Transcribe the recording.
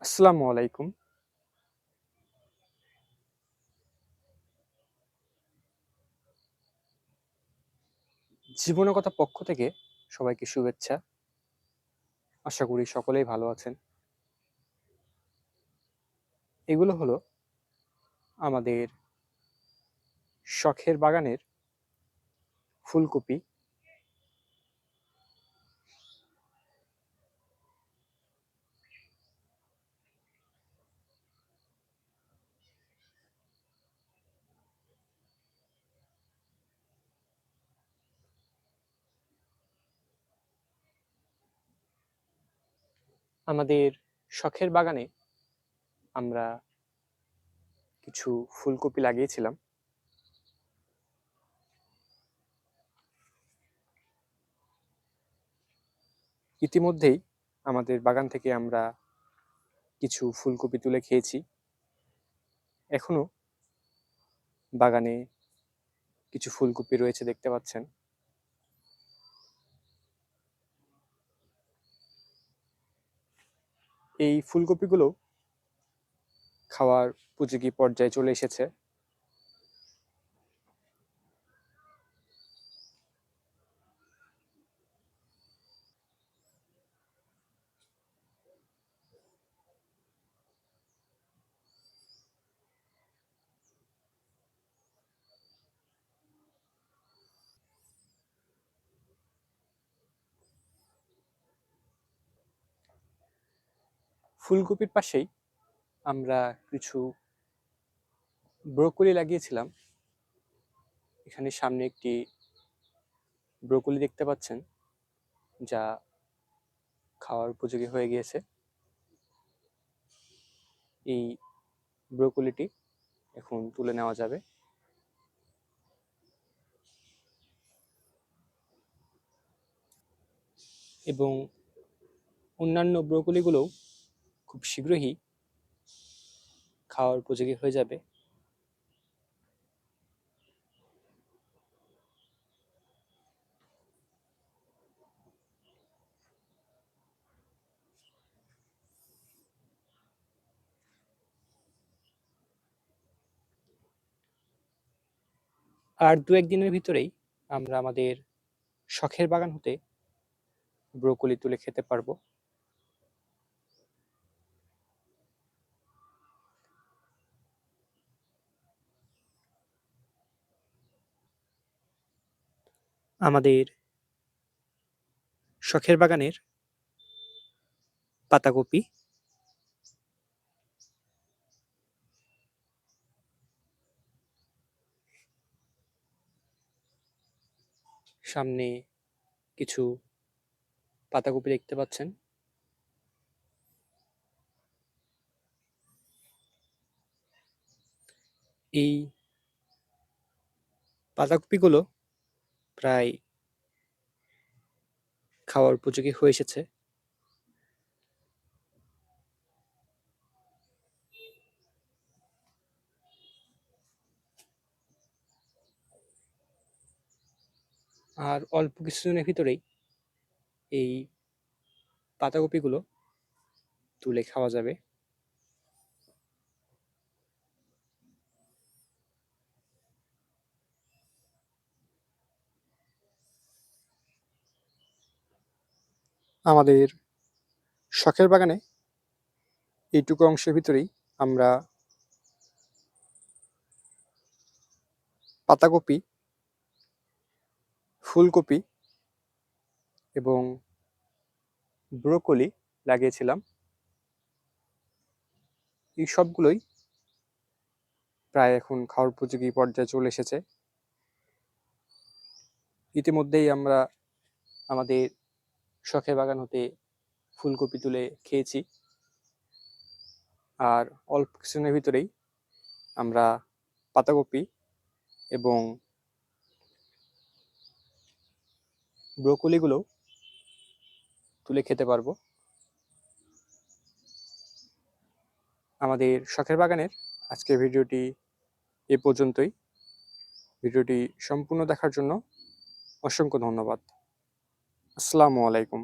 আসসালামু আলাইকুম। জীবনগত পক্ষ থেকে সবাইকে শুভেচ্ছা। আশা করি সকলেই ভালো আছেন। এগুলো হলো আমাদের শখের বাগানের ফুলকপি। আমাদের শখের বাগানে আমরা কিছু ফুলকপি লাগিয়েছিলাম। ইতিমধ্যেই আমাদের বাগান থেকে আমরা কিছু ফুলকপি তুলে খেয়েছি। এখনো বাগানে কিছু ফুলকপি রয়েছে, দেখতে পাচ্ছেন। এই ফুলকপিগুলো খাওয়ার উপযোগী পর্যায়ে চলে এসেছে। ফুলকপির পাশেই আমরা কিছু ব্রোকলি লাগিয়েছিলাম। এখানে সামনে একটি ব্রোকলি দেখতে পাচ্ছেন, যা খাওয়ার উপযোগী হয়ে গিয়েছে। এই ব্রোকলিটি এখন তুলে নেওয়া যাবে। এবং অন্যান্য ব্রোকলিগুলোও খুব শীঘ্রই খাওয়ার উপযোগী হয়ে যাবে। আর দু একদিনের ভিতরেই আমরা আমাদের শখের বাগান হতে ব্রোকলি তুলে খেতে পারবো। আমাদের শখের বাগানের পাতাকপি, সামনে কিছু পাতাকপি দেখতে পাচ্ছেন। এই পাতাকপিগুলো প্রায় খাওয়ার উপযোগী হয়ে এসেছে। আর অল্প কিছুদিনের ভিতরেই এই পাতাকপিগুলো তুলে খাওয়া যাবে। আমাদের শখের বাগানে এইটুকু অংশের ভিতরেই আমরা পাতাকপি, ফুলকপি এবং ব্রোকলি লাগিয়েছিলাম। এই সবগুলোই প্রায় এখন খাওয়ার উপযোগী পর্যায়ে চলে এসেছে। ইতিমধ্যেই আমরা আমাদের শখের বাগান হতে ফুলকপি তুলে খেয়েছি। আর অল্প কিছুদিনের ভিতরেই আমরা পাতাকপি এবং ব্রোকলিগুলো তুলে খেতে পারবো। আমাদের শখের বাগানের আজকের ভিডিওটি এ পর্যন্তই। ভিডিওটি সম্পূর্ণ দেখার জন্য অসংখ্য ধন্যবাদ। আসসালামু আলাইকুম।